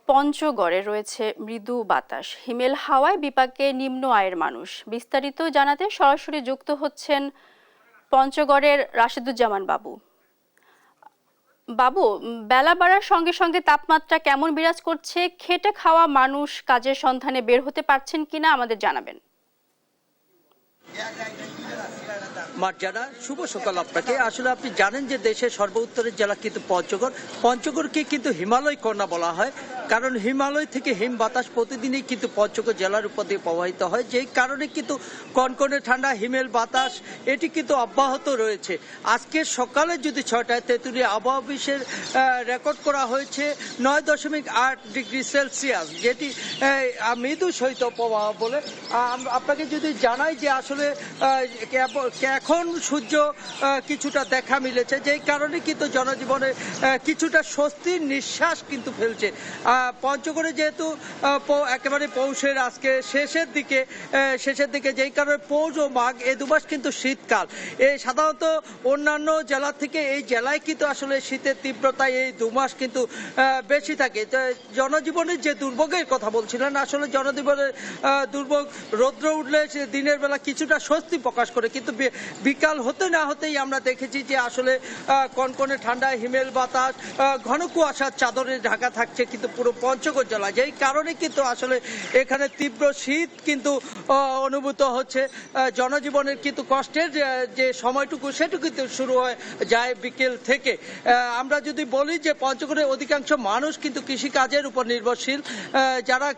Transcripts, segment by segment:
পঞ্চগড়ে রয়েছে মৃদু বাতাস, হিমেল হাওয়ায় বিপাকে নিম্ন আয়ের মানুষ। বিস্তারিত জানাতে সরাসরি যুক্ত হচ্ছেন পঞ্চগড়ের রাশেদুজ্জামান বাবু। বাবু, বেলা বাড়ার সঙ্গে সঙ্গে তাপমাত্রা কেমন বিরাজ করছে? খেটে খাওয়া মানুষ কাজের সন্ধানে বের হতে পারছেন কিনা আমাদের জানাবেন। মার্জানা, শুভ সকাল আপনাকে। আসলে আপনি জানেন যে দেশের সর্বোত্তরের জেলা কিন্তু পঞ্চগড়কে কিন্তু হিমালয় কন্যা বলা হয়, কারণ হিমালয় থেকে হিম বাতাস প্রতিদিনই কিন্তু পঞ্চগড় জেলার উপর দিয়ে প্রবাহিত হয়, যেই কারণে কিন্তু কনকনে ঠান্ডা হিমেল বাতাস এটি কিন্তু অব্যাহত রয়েছে। আজকে সকালে যদি 6টায় তেঁতুলিয়া আবহাওয়া অফিসের রেকর্ড করা হয়েছে 9.8 ডিগ্রি সেলসিয়াস, যেটি মৃদু শৈত্যপ্রবাহ বলে। আপনাকে যদি জানাই যে আসলে এখন সূর্য কিছুটা দেখা মিলেছে, যেই কারণে কিন্তু জনজীবনে কিছুটা স্বস্তির নিঃশ্বাস কিন্তু ফেলছে। পঞ্চগড়ে যেহেতু একেবারে পৌষের আজকে শেষের দিকে যেই কারণে পৌষ ও মাঘ এই দুমাস কিন্তু শীতকাল। এই সাধারণত অন্যান্য জেলা থেকে এই জেলায় কিন্তু আসলে শীতের তীব্রতা এই দুমাস কিন্তু বেশি থাকে। জনজীবনের যে দুর্ভোগের কথা বলছিলেন, আসলে জনজীবনের দুর্ভোগ রৌদ্র উঠলে দিনের বেলা কিছুটা স্বস্তি প্রকাশ করে, কিন্তু বিকাল হতে না হতেই আমরা দেখেছি যে আসলে কনকনে ঠান্ডা হিমেল বাতাস ঘন কুয়াশার চাদরে ঢাকা থাকছে কিন্তু পুরো পঞ্চগড় জেলা, যেই কারণে কিন্তু আসলে এখানে তীব্র শীত কিন্তু অনুভূত হচ্ছে। জনজীবনের কিন্তু কষ্টের যে সময়টুকু সেটুকু কিন্তু শুরু হয়ে যায় বিকেল থেকে। আমরা যদি বলি যে পঞ্চগড়ের অধিকাংশ মানুষ কিন্তু কৃষিকাজের উপর নির্ভরশীল, যারা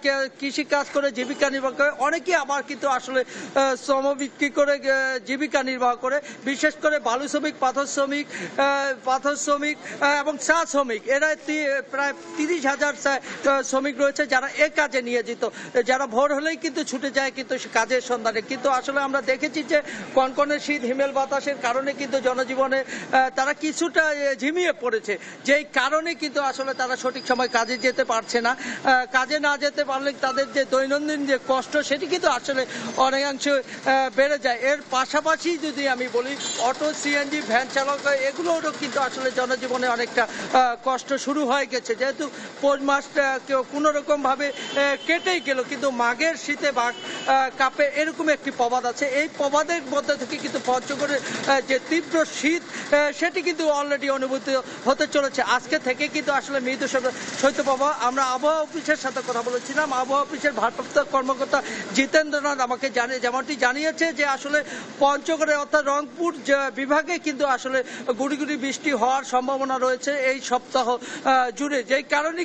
কৃষিকাজ করে জীবিকা নির্বাহ করে, অনেকেই আবার কিন্তু আসলে শ্রম বিক্রি করে জীবিকা নির্বাহ করে। বিশেষ করে বালু শ্রমিক, পাথর শ্রমিক এবং চা শ্রমিক, এরা প্রায় 30,000 শ্রমিক রয়েছে যারা এ কাজে নিয়োজিত, যারা ভোর হলেই কিন্তু ছুটে যায় কিন্তু কাজের সন্ধানে। কিন্তু আসলে আমরা দেখেছি যে কনকনে শীত হিমেল বাতাসের কারণে কিন্তু জনজীবনে তারা কিছুটা ঝিমিয়ে পড়েছে, যেই কারণে কিন্তু আসলে তারা সঠিক সময় কাজে যেতে পারছে না। কাজে না যেতে পারলে তাদের যে দৈনন্দিন যে কষ্ট সেটি কিন্তু আসলে অনেকাংশে বেড়ে যায়। এর পাশাপাশি যদি আমি বলি অটো, সিএনজি, ভ্যান চালক, এগুলোরও কিন্তু আসলে জনজীবনে অনেকটা কষ্ট শুরু হয়ে গেছে। যেহেতু পৌষ মাসটা কেউ কোনো রকম ভাবে কেটেই গেল, কিন্তু মাঘের শীতে বাঘ কাঁপে এরকম একটি প্রবাদ আছে। এই প্রবাদের মধ্যে থেকে কিন্তু পঞ্চগড়ের যে তীব্র শীত সেটি কিন্তু অলরেডি অনুভূত হতে চলেছে। আজকে থেকে কিন্তু আসলে মৃদু শৈত্যপ্রবাহ। আমরা আবহাওয়া অফিসের সাথে কথা বলেছিলাম, আবহাওয়া অফিসের ভারপ্রাপ্ত কর্মকর্তা জিতেন্দ্রনাথ আমাকে যেমনটি জানিয়েছে যে আসলে পঞ্চগড়ে অর্থাৎ রংপুর বিভাগে কিন্তু আসলে গুড়ি গুড়ি বৃষ্টি হওয়ার সম্ভাবনা রয়েছে এই সপ্তাহ জুড়ে, যেই কারণে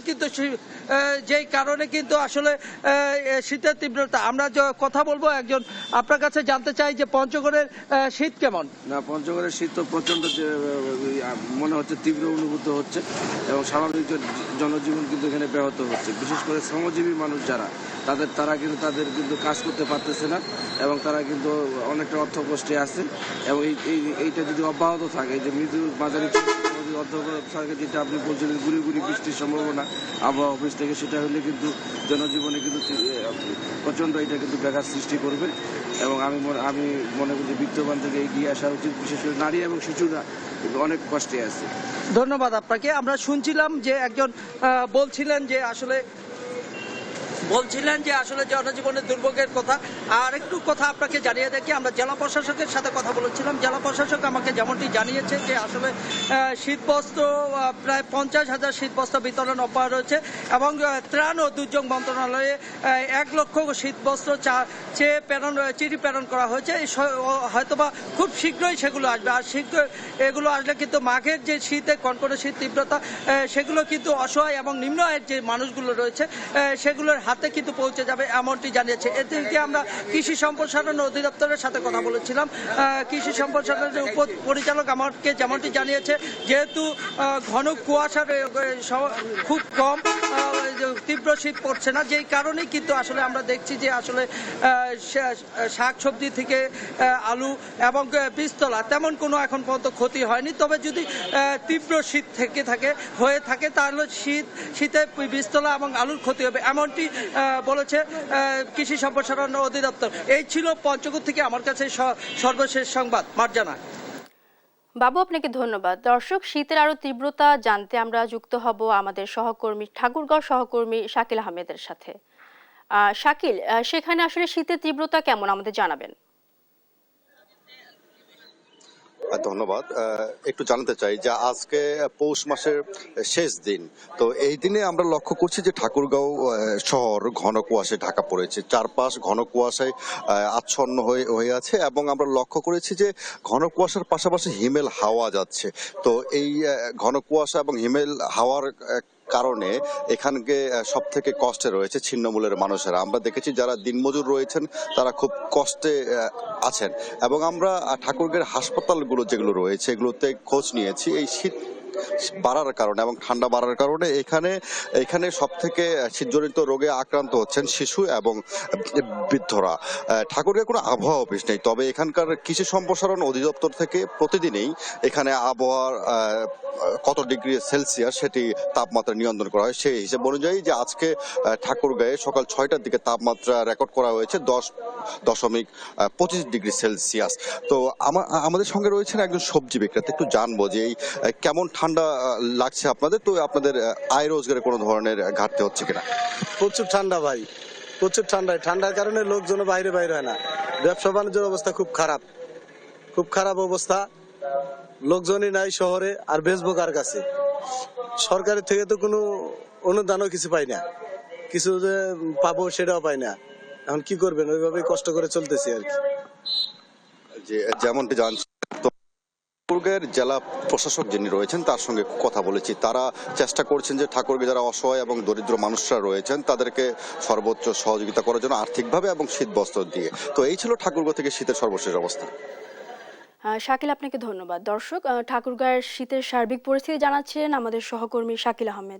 কিন্তু আসলে শীতের তীব্রতা। আমরা কথা বলবো একজন, আপনার কাছে জানতে চাই যে পঞ্চগড়ের শীত কেমন? না, পঞ্চগড়ের শীত তো প্রচন্ড মনে হচ্ছে তীব্র অনুভূত হচ্ছে, এবং স্বাভাবিক জনজীবন কিন্তু এখানে ব্যাহত হচ্ছে। বিশেষ করে শ্রমজীবী মানুষ যারা তারা কিন্তু কাজ করতে পারতেছে না, এবং তারা কিন্তু অনেকটা অর্থ কষ্টে আছে। এবং এইটা যদি অব্যাহত থাকে, যে মৃদু মাঝারি অর্থ থাকে, যেটা আপনি বলছিলেন গুড়ি গুড়ি বৃষ্টির সম্ভাবনা আবহাওয়া অফিস থেকে, সেটা হলে কিন্তু জনজীবনে কিন্তু প্রচন্ড এটা কিন্তু ব্যাঘাত সৃষ্টি করবে। এবং আমি মনে করি বিত্তবান থেকে এগিয়ে আসা উচিত, বিশেষ করে নারী এবং শিশুরা অনেক কষ্টে আছে। ধন্যবাদ আপনাকে। আমরা শুনছিলাম যে একজন বলছিলেন যে আসলে জনজীবনের দুর্ভোগের কথা। আর একটু কথা আপনাকে জানিয়ে দেখি, আমরা জেলা প্রশাসকের সাথে কথা বলেছিলাম। জেলা প্রশাসক আমাকে যেমনটি জানিয়েছে যে আসলে শীতবস্ত্র প্রায় 50,000 শীতবস্ত্র বিতরণ অব্যাহত রয়েছে, এবং ত্রাণ ও দুর্যোগ মন্ত্রণালয়ে 1 লক্ষ শীতবস্ত্র চিঠি প্রেরণ করা হয়েছে। হয়তোবা খুব শীঘ্রই সেগুলো আসবে। আর এগুলো আসলে কিন্তু মাঘের যে শীতে কনকনে শীত তীব্রতা, সেগুলো কিন্তু অসহায় এবং নিম্ন আয়ের যে মানুষগুলো রয়েছে সেগুলোর হাতে কিন্তু পৌঁছে যাবে এমনটি জানিয়েছে। এদিকে আমরা কৃষি সম্প্রসারণ অধিদপ্তরের সাথে কথা বলেছিলাম। কৃষি সম্প্রসারণের উপপরিচালক আমাকে যেমনটি জানিয়েছে, যেহেতু ঘন কুয়াশার খুব কম, তীব্র শীত পড়ছে না, যেই কারণেই কিন্তু আসলে আমরা দেখছি যে আসলে শাকসবজি থেকে আলু এবং বীজতলা তেমন কোনো এখন পর্যন্ত ক্ষতি হয়নি। তবে যদি তীব্র শীত হয়ে থাকে তাহলে শীতে বীজতলা এবং আলুর ক্ষতি হবে, এমনটি বলেছে কৃষি সম্প্রসারণ অধিদপ্তর। এই ছিল পঞ্চগড় থেকে আমার কাছে সর্বশেষ সংবাদ। মার্জানা। বাবু, আপনাকে ধন্যবাদ। দর্শক, শীতের আরো তীব্রতা জানতে আমরা যুক্ত হব আমাদের সহকর্মী ঠাকুরগাঁও সহকর্মী শাকিল আহমেদের সাথে। শাকিল, সেখানে আসলে শীতের তীব্রতা কেমন আমাদের জানাবেন। ধন্যবাদ। একটু জানতে চাই যে আজকে পৌষ মাসের শেষ দিন, তো এই দিনে আমরা লক্ষ্য করছি যে ঠাকুরগাঁও শহর ঘন কুয়াশায় ঢাকা পড়েছে, চারপাশ ঘন কুয়াশায় আচ্ছন্ন হয়ে আছে এবং আমরা লক্ষ্য করেছি যে ঘন কুয়াশার পাশাপাশি হিমেল হাওয়া যাচ্ছে। তো এই ঘন কুয়াশা এবং হিমেল হাওয়ার কারণে এখানকে সব থেকে কষ্টে রয়েছে ছিন্নমূলের মানুষেরা। আমরা দেখেছি যারা দিনমজুর রয়েছেন তারা খুব কষ্টে আছেন এবং আমরা ঠাকুরগাঁওয়ের হাসপাতালগুলো যেগুলো রয়েছে এগুলোতে খোঁজ নিয়েছি। এই শীত বাড়ার কারণে এবং ঠান্ডা বাড়ার কারণে এখানে সব থেকে শীতজনিত রোগে আক্রান্ত হচ্ছেন শিশু এবং বৃদ্ধরা। ঠাকুরগাঁও কোনো আবহাওয়া অফিস নেই, তবে এখানকার কৃষি সম্প্রসারণ অধিদপ্তর থেকে প্রতিদিনই এখানে আবহাওয়ার কত ডিগ্রি সেলসিয়াস সেটি তাপমাত্রা নিয়ন্ত্রণ করা হয়। সেই হিসেব অনুযায়ী যে আজকে ঠাকুরগাঁয়ে সকাল 6টার দিকে তাপমাত্রা রেকর্ড করা হয়েছে 10.25 ডিগ্রি সেলসিয়াস। তো আমাদের সঙ্গে রয়েছেন একজন সবজি বিক্রেতা, একটু জানবো যে এই কেমন ঠান্ডা লাগছে আপনাদের, তো আপনাদের আয় রোজগারে কোনো ধরনের ঘাটতি হচ্ছে কিনা? প্রচুর ঠান্ডা ভাই, প্রচুর ঠান্ডার কারণে লোকজন বাইরে হয় না। ব্যবসা বাণিজ্যের অবস্থা খুব খারাপ অবস্থা। লোকজনই নাই শহরে, আর বেচবো কার কাছে? সরকারের থেকে তো কোনো অনুদানও কিছু পাই না, কিছু যে পাবো সেটাও পাই না। এখন কি করবেন, ওইভাবেই কষ্ট করে চলতেছি আর কি। যে যেমনটি জানছি, ঠাকুরগাঁয়ের জেলা প্রশাসক যিনি রয়েছেন তার সঙ্গে কথা বলেছি। তারা চেষ্টা করছেন যে ঠাকুরগাঁও যারা অসহায় এবং দরিদ্র মানুষরা রয়েছেন তাদেরকে সর্বোচ্চ সহযোগিতা করার জন্য আর্থিকভাবে এবং শীত বস্ত্র দিয়ে। তো এই ছিল ঠাকুরগাঁও থেকে শীতের সর্বশেষ অবস্থা। শাকিল, আপনাকে ধন্যবাদ। দর্শক, ঠাকুরগাঁয়ের শীতের সার্বিক পরিস্থিতি জানাচ্ছিলেন আমাদের সহকর্মী শাকিল আহমেদ।